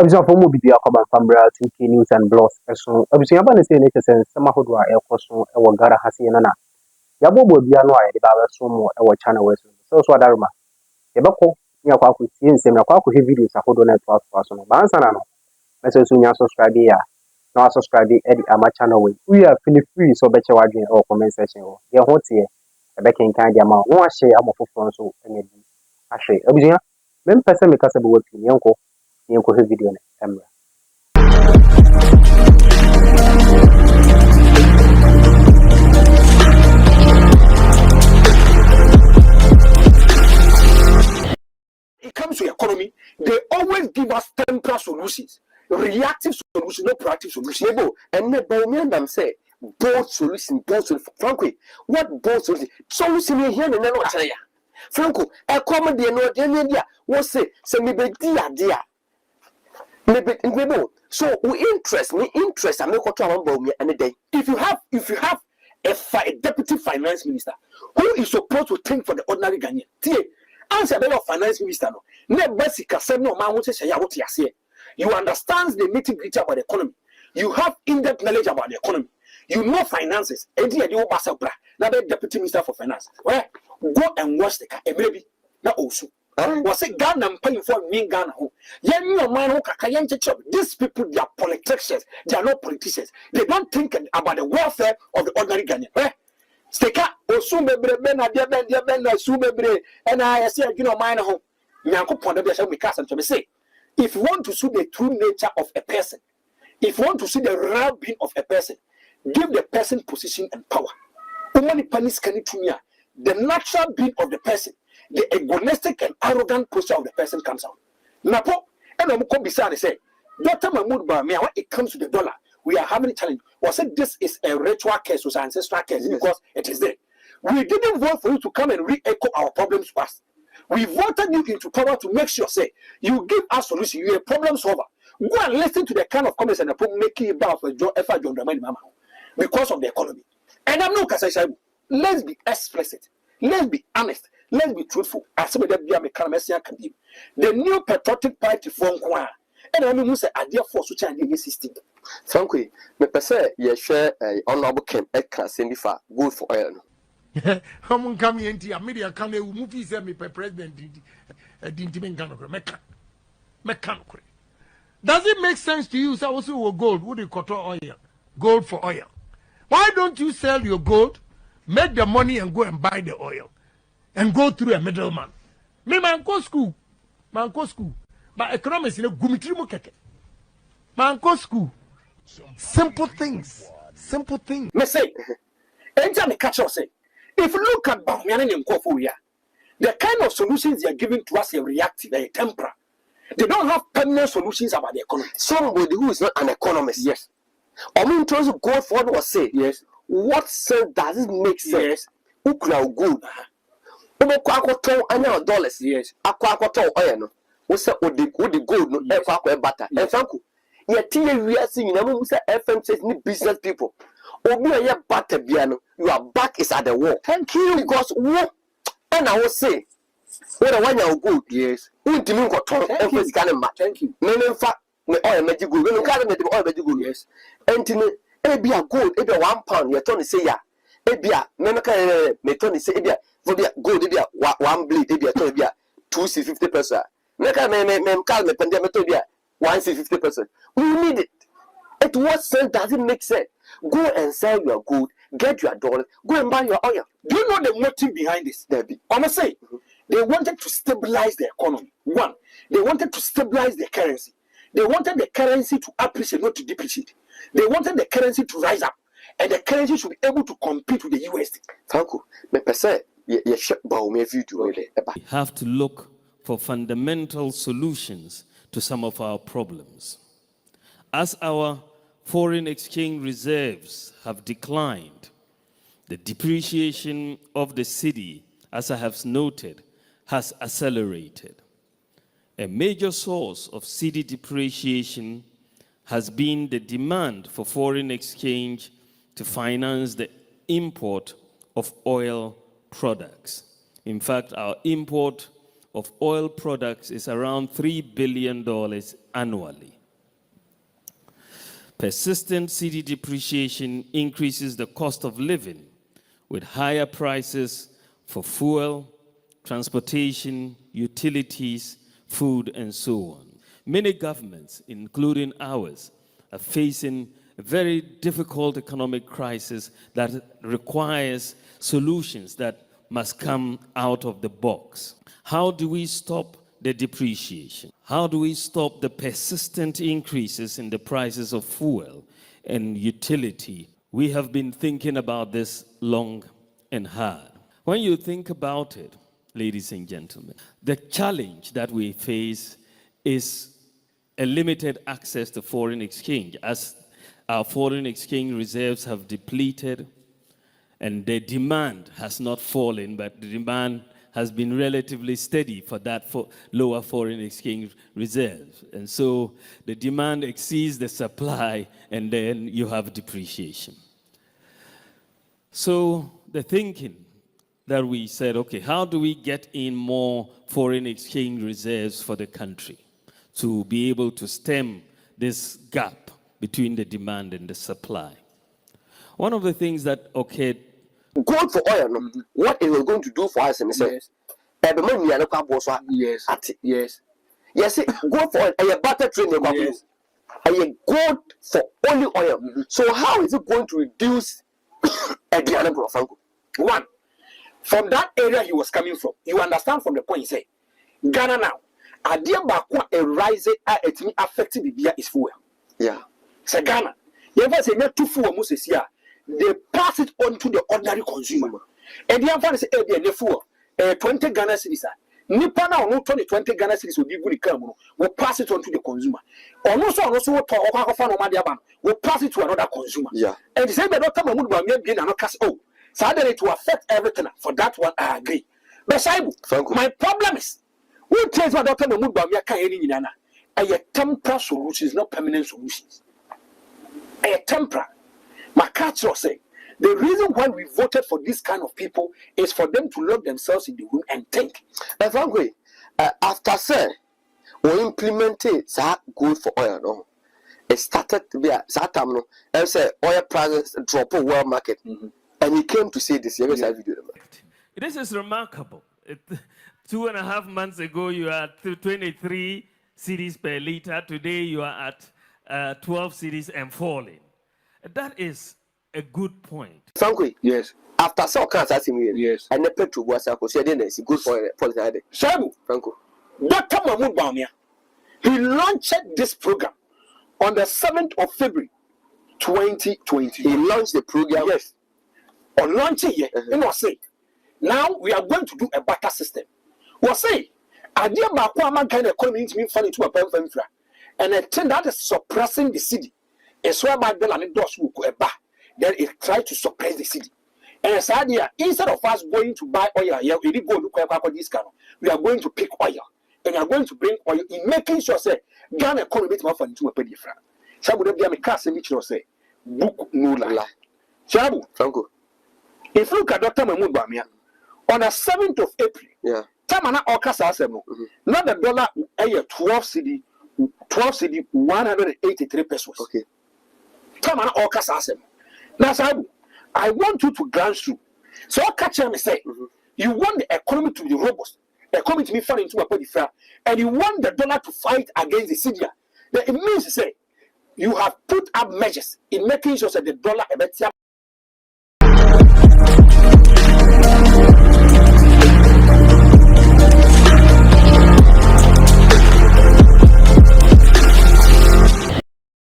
Abusua for mu bibia kwaba fambra 2K news and blogs eso abusua ba ne say nature sense sama hodo a ekoso e wo gara hase na na yabobo bia no a ye ba so mo e wo channel we so adaruma ye beko ni akwa ko tie nsem na akwa ko he videos ahodo na to so no ba ansa na no message so nya subscribe ya na subscribe e di ama channel we are feel free so be che wadwen or comment section wo ye ho tie e be kenkan dia ma wo ahye amofofo so enya di ahye abusua mem pese me kasa be wo pi yenko he video na camera. It comes to economy, they always give us temporary solutions, reactive solutions, not proactive solutions. And the Bawumia them say both solutions, frankly, what both solutions? Solution here and then what say? Franco, a common dear no idea. What say me be dear. So we interest, I make what I want me any day. If you have a deputy finance minister who is supposed to think for the ordinary Ghanaian, answer about finance minister no. Ne basic no man who say what you say. You understand the nitty-gritty about the economy. You have in-depth knowledge about the economy. You know finances. And you now the deputy minister for finance. Well, go and watch the car. Maybe now also. Was it Ghana paying for me Ghana? These people, they are politicians. They are not politicians. They don't think about the welfare of the ordinary Ghanaian. Steka osumbebre ben na subebre and I say mine home. Nyankopon da bia make us and say if you want to see the true nature of a person, if you want to see the real being of a person, give the person position and power. The natural being of the person, the egoistic and arrogant posture of the person comes out. Napo, and I'm going to say, Dr. Mahmoud Bawumia, when it comes to the dollar, we are having a challenge. Was it this is a ritual case or ancestral case? Yes. Because it is there. We didn't vote for you to come and re-echo our problems fast. We voted you into power to make sure, say, you give us solution, you're a problem solver. Go and listen to the kind of comments and making it about for John Dramani Mama because of the economy. And I'm not saying, let's be explicit, let's be honest, let's be truthful. As some of them can be the new patriotic party from Kwa. And I mean, say, idea for such an idea system. Frankly, me pese ye share honorable Ken class in the good for oil. Come come into a media can movie say me president didn't mechanical. Does it make sense to you? So also gold, would you cut oil? Gold for oil. Why don't you sell your gold, make the money and go and buy the oil and go through a middleman? Me man go school. But economics in a gumitri mukeke. Man go school. Simple things. Me say, enter the catch us say. If you look at Bawumia and Nkofuya, the kind of solutions they are giving to us are reactive, they are temporary. They don't have permanent solutions about the economy. Somebody who is not an economist, yes. I mean, trying to go forward or say, yes. What sense does it make sense? Yes. Who could good? Annual dollars, yes. Aquato oil, no. What's up with the gold, no? Butter. And Franco, yet we are seeing, FM says, business people. Your back is at the wall. Thank you. Because what? And I will say, when I want your good, yes. Thank you. In fact, me oil magic good. We don't carry me oil magic good, yes. And to be a gold, maybe £1. You're trying to say, yeah. Maybe me trying to say, for the gold, maybe one blade, maybe 250%. Me call me pandemic, maybe 150%. We need it. At what sense does it make sense? Go and sell your good, get your dollar, go and buy your oil. Do you know the motive behind this, Debbie? Honestly, they wanted to stabilize the economy. One, they wanted to stabilize the currency. They wanted the currency to appreciate, not to depreciate. They wanted the currency to rise up, and the currency should be able to compete with the USD. Franco, me pese ye ship Bawumia video. We have to look for fundamental solutions to some of our problems. As our foreign exchange reserves have declined, the depreciation of the cedi, as I have noted, has accelerated. A major source of cedi depreciation has been the demand for foreign exchange to finance the import of oil products. In fact, our import of oil products is around $3 billion annually. Persistent cedi depreciation increases the cost of living with higher prices for fuel, transportation, utilities, food, and so on. Many governments, including ours, are facing a very difficult economic crisis that requires solutions that must come out of the box. How do we stop the depreciation? How do we stop the persistent increases in the prices of fuel and utility? We have been thinking about this long and hard. When you think about it, ladies and gentlemen, the challenge that we face is a limited access to foreign exchange, as our foreign exchange reserves have depleted and the demand has not fallen, but the demand has been relatively steady for that lower foreign exchange reserves. And so the demand exceeds the supply, and then you have depreciation. So the thinking that we said, okay, how do we get in more foreign exchange reserves for the country to be able to stem this gap between the demand and the supply? One of the things that occurred. Gold for oil, what it was going to do for us, and yes. Yes. Yes, gold for oil, a butter train, yes. A gold for only oil. So how is it going to reduce Agyapong, Franco? One, from that area he was coming from, you understand from the point he said, Ghana now, Agyapong a rise at me affecting the beer is fuel. Yeah. So Ghana, you ever say not too full Moses here. They pass it on to the ordinary consumer. And the answer is a fuel 20 Ghana cedis. Nipa now no 20 Ghana cedis will be good come. We'll pass it on to the consumer. Also we'll pass it to another consumer. Yeah. And they say the doctor Mahmoud being an cast. Oh, suddenly to affect everything. For that one, I agree. But my problem is who tells what Dr. Mahmoud Bawumia can any in a temporary solutions, not permanent solutions. A temporary. Makatro say the reason why we voted for this kind of people is for them to lock themselves in the room and think. But frankly, after say we implemented that good for oil, no, it started to be a time no, and say oil prices drop on world market, and he came to say this. This is remarkable. 2.5 months ago, you are at 23 cedis per liter. Today, you are at 12 cedis and falling. That is a good point. Frankly, yes. After some cancer, yes. And the petrol was a good point. Shabu, Franco. Dr. Mahmoud Bawumia, he launched this program on the 7th of February, 2020. He launched the program. Yes. On launching here, he was saying, now we are going to do a barter system. Was saying, Agyapong kind of economy to me funny to a pen and a thing that is suppressing the city. It's why my bill and it does will go back. Then it tried to suppress the city. And it's idea instead of us going to buy oil, we go look at this kind. We are going to pick oil, and we are going to bring oil in making sure say Ghana economy to fund to a pretty different. Shabu be a cast and say book no la. Shabu Franco. If you look at Dr. Mahmoud Bawumia on the 7th of April, yeah, Tamana Okasa not the dollar a 12 cedi 183 pesos. Okay. Tamana Okasa. Now, I want you to glance through. So I catch him and say, you want the economy to be robust, the economy to be found into a body fair, and you want the dollar to fight against the cedi. Then it means to say you have put up measures in making sure that the dollar